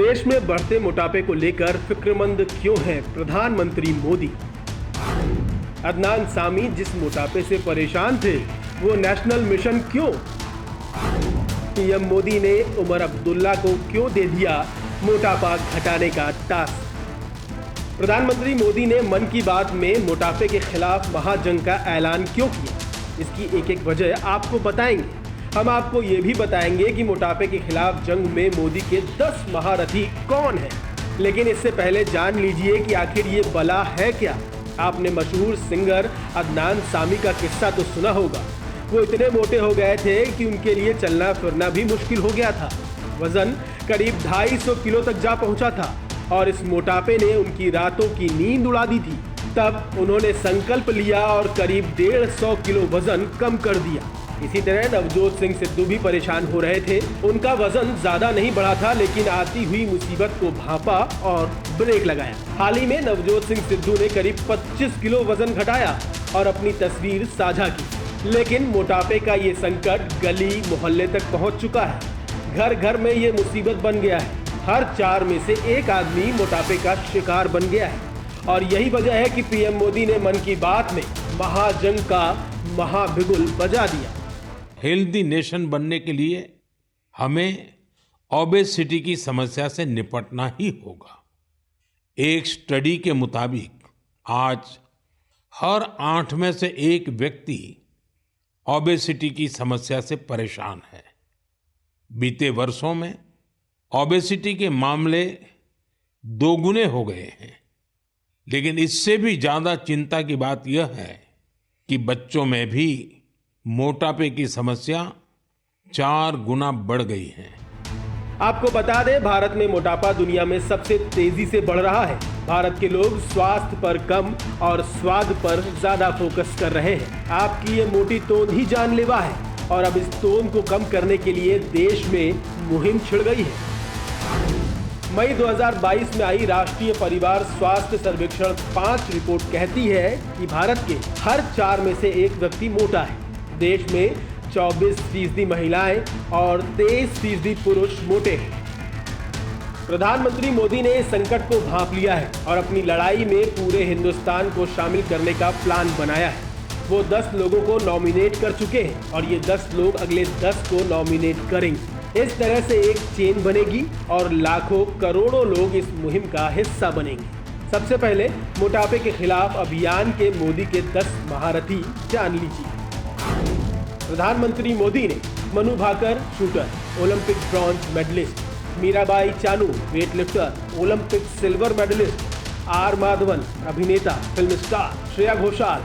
देश में बढ़ते मोटापे को लेकर फिक्रमंद क्यों हैं प्रधानमंत्री मोदी? अदनान सामी जिस मोटापे से परेशान थे वो नेशनल मिशन क्यों? पीएम मोदी ने उमर अब्दुल्ला को क्यों दे दिया मोटापा घटाने का टास्क? प्रधानमंत्री मोदी ने मन की बात में मोटापे के खिलाफ महाजंग का ऐलान क्यों किया? इसकी एक एक वजह आपको बताएंगे। हम आपको ये भी बताएंगे कि मोटापे के खिलाफ जंग में मोदी के 10 महारथी कौन हैं। लेकिन इससे पहले जान लीजिए कि आखिर ये बला है क्या। आपने मशहूर सिंगर अदनान सामी का किस्सा तो सुना होगा। वो इतने मोटे हो गए थे कि उनके लिए चलना फिरना भी मुश्किल हो गया था। वजन करीब 250 किलो तक जा पहुंचा था और इस मोटापे ने उनकी रातों की नींद उड़ा दी थी। तब उन्होंने संकल्प लिया और करीब 150 किलो वजन कम कर दिया। इसी तरह नवजोत सिंह सिद्धू भी परेशान हो रहे थे। उनका वजन ज्यादा नहीं बढ़ा था, लेकिन आती हुई मुसीबत को भांपा और ब्रेक लगाया। हाल ही में नवजोत सिंह सिद्धू ने करीब 25 किलो वजन घटाया और अपनी तस्वीर साझा की। लेकिन मोटापे का ये संकट गली मोहल्ले तक पहुंच चुका है। घर घर में ये मुसीबत बन गया है। हर 4 में से एक आदमी मोटापे का शिकार बन गया है। और यही वजह है कि पीएम मोदी ने मन की बात में महाजंग का महाबिगुल बजा दिया। हेल्दी नेशन बनने के लिए हमें ओबेसिटी की समस्या से निपटना ही होगा। एक स्टडी के मुताबिक आज हर 8 में से एक व्यक्ति ओबेसिटी की समस्या से परेशान है। बीते वर्षों में ओबेसिटी के मामले 2 गुने हो गए हैं। लेकिन इससे भी ज्यादा चिंता की बात यह है कि बच्चों में भी मोटापे की समस्या 4 गुना बढ़ गई है। आपको बता दें, भारत में मोटापा दुनिया में सबसे तेजी से बढ़ रहा है। भारत के लोग स्वास्थ्य पर कम और स्वाद पर ज्यादा फोकस कर रहे हैं। आपकी ये मोटी तोंद ही जानलेवा है और अब इस तोंद को कम करने के लिए देश में मुहिम छिड़ गई है। मई 2022 में आई राष्ट्रीय परिवार स्वास्थ्य सर्वेक्षण 5 रिपोर्ट कहती है कि भारत के हर 4 में से एक व्यक्ति मोटा है। देश में 24% महिलाएं और 23% पुरुष मोटे हैं। प्रधानमंत्री मोदी ने इस संकट को भांप लिया है और अपनी लड़ाई में पूरे हिंदुस्तान को शामिल करने का प्लान बनाया है। वो 10 लोगों को नॉमिनेट कर चुके हैं और ये 10 लोग अगले 10 को नॉमिनेट करेंगे। इस तरह से एक चेन बनेगी और लाखों करोड़ों लोग इस मुहिम का हिस्सा बनेंगे। सबसे पहले मोटापे के खिलाफ अभियान के मोदी के 10 महारथी जान लीजिए। प्रधानमंत्री मोदी ने Manu Bhaker shooter, Olympic bronze medallist, Mirabai Chanu weightlifter, Olympic silver medallist, R Madhavan अभिनेता फिल्म स्टार, श्रेया घोषाल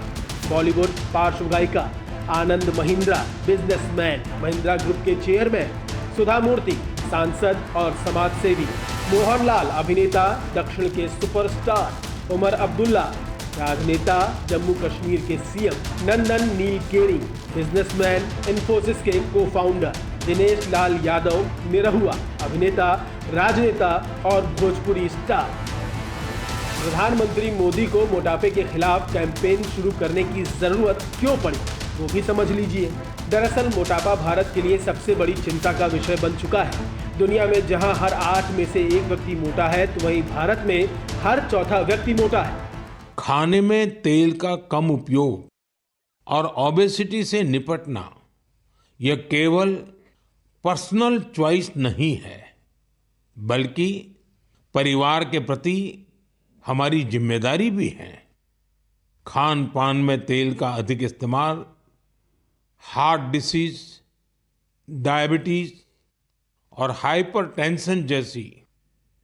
बॉलीवुड पार्श्व गायिका, आनंद महिंद्रा बिजनेसमैन, महिंद्रा ग्रुप के चेयरमैन, सुधा मूर्ति सांसद और समाज सेवी, मोहनलाल अभिनेता दक्षिण के सुपरस्टार, उमर अब्दुल्ला राजनेता जम्मू कश्मीर के सीएम, नंदन नीलकेणी बिजनेसमैन इन्फोसिस के को-फाउंडर, दिनेश लाल यादव निरहुआ अभिनेता, राजनेता और भोजपुरी स्टार। प्रधानमंत्री मोदी को मोटापे के खिलाफ कैंपेन शुरू करने की जरूरत क्यों पड़ी, वो भी समझ लीजिए। दरअसल मोटापा भारत के लिए सबसे बड़ी चिंता का विषय बन चुका है। दुनिया में जहां हर 8 में से एक व्यक्ति मोटा है, तो वहीं भारत में हर 4था व्यक्ति मोटा है। खाने में तेल का कम उपयोग और ओबेसिटी से निपटना यह केवल पर्सनल चॉइस नहीं है, बल्कि परिवार के प्रति हमारी जिम्मेदारी भी है। खान पान में तेल का अधिक इस्तेमाल हार्ट डिसीज, डायबिटीज और हाइपरटेंशन जैसी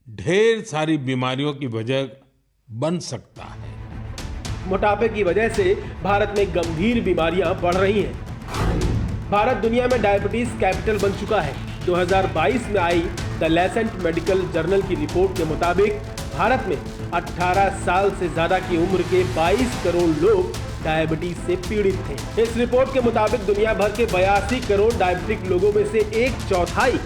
ढेर सारी बीमारियों की वजह बन सकता है। मोटापे की वजह से भारत में गंभीर बीमारियां बढ़ रही हैं। भारत दुनिया में डायबिटीज कैपिटल बन चुका है। 2022 में I the Lancet medical journal की रिपोर्ट के मुताबिक भारत में 18 साल से ज्यादा की उम्र के 22 करोड़ लोग डायबिटीज से पीड़ित थे। इस रिपोर्ट के मुताबिक दुनिया भर के 82 करोड़ डायबिटिक लोगों में से 1/4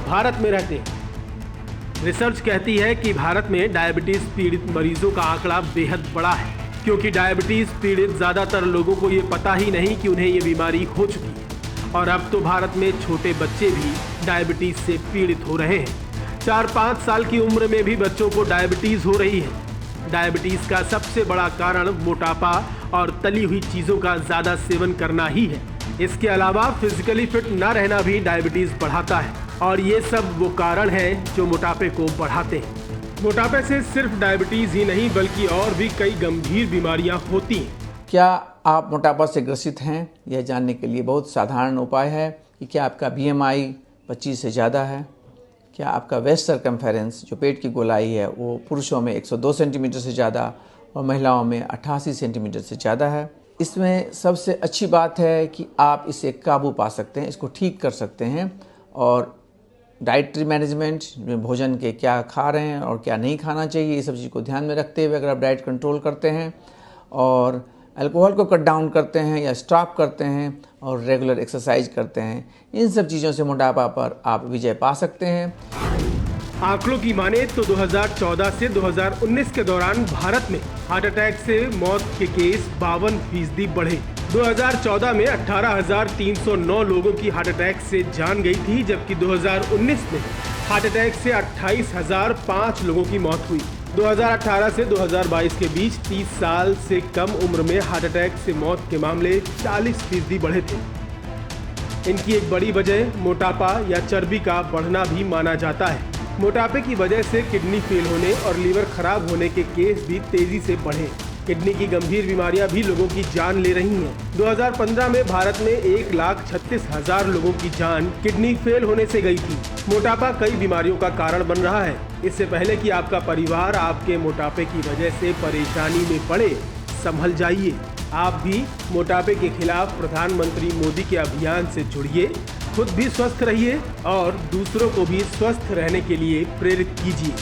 भारत में रहते हैं। रिसर्च कहती है कि भारत में डायबिटीज पीड़ित मरीजों का आंकड़ा बेहद बड़ा है, क्योंकि डायबिटीज पीड़ित ज्यादातर लोगों को ये पता ही नहीं कि उन्हें ये बीमारी हो चुकी है। और अब तो भारत में छोटे बच्चे भी डायबिटीज से पीड़ित हो रहे हैं। 4-5 साल की उम्र में भी बच्चों को डायबिटीज हो रही है। डायबिटीज का सबसे बड़ा कारण मोटापा और तली हुई चीजों का ज्यादा सेवन करना ही है। इसके अलावा फिजिकली फिट न रहना भी डायबिटीज बढ़ाता है और ये सब वो कारण हैं जो मोटापे को बढ़ाते हैं। मोटापे से सिर्फ डायबिटीज ही नहीं बल्कि और भी कई गंभीर बीमारियां होती हैं। क्या आप मोटापा से ग्रसित हैं? यह जानने के लिए बहुत साधारण उपाय है कि क्या आपका BMI 25 से ज़्यादा है, क्या आपका वेस्ट सर्कमफेरेंस जो पेट की गोलाई है वो पुरुषों में 102 सेंटीमीटर से ज़्यादा और महिलाओं में 88 सेंटीमीटर से ज़्यादा है। इसमें सबसे अच्छी बात है कि आप इसे काबू पा सकते हैं, इसको ठीक कर सकते हैं। और डाइटरी मैनेजमेंट में भोजन के क्या खा रहे हैं और क्या नहीं खाना चाहिए, ये सब चीज़ को ध्यान में रखते हुए अगर आप डाइट कंट्रोल करते हैं और अल्कोहल को कट डाउन करते हैं या स्टॉप करते हैं और रेगुलर एक्सरसाइज करते हैं, इन सब चीज़ों से मोटापा पर आप विजय पा सकते हैं। आंकड़ों की माने तो 2014 से 2019 के दौरान भारत में हार्ट अटैक से मौत के केस 52% बढ़े। 2014 में 18,309 लोगों की हार्ट अटैक से जान गई थी, जबकि 2019 में हार्ट अटैक से 28,005 लोगों की मौत हुई। 2018 से 2022 के बीच 30 साल से कम उम्र में हार्ट अटैक से मौत के मामले 40% बढ़े थे। इनकी एक बड़ी वजह मोटापा या चर्बी का बढ़ना भी माना जाता है। मोटापे की वजह से किडनी फेल होने और लीवर खराब होने के केस भी तेजी से बढ़े। किडनी की गंभीर बीमारियां भी लोगों की जान ले रही हैं। 2015 में भारत में 1,36,000 लोगों की जान किडनी फेल होने से गई थी। मोटापा कई बीमारियों का कारण बन रहा है। इससे पहले कि आपका परिवार आपके मोटापे की वजह से परेशानी में पड़े, संभल जाइए। आप भी मोटापे के खिलाफ प्रधानमंत्री मोदी के अभियान से जुड़िए, खुद भी स्वस्थ रहिए और दूसरों को भी स्वस्थ रहने के लिए प्रेरित कीजिए।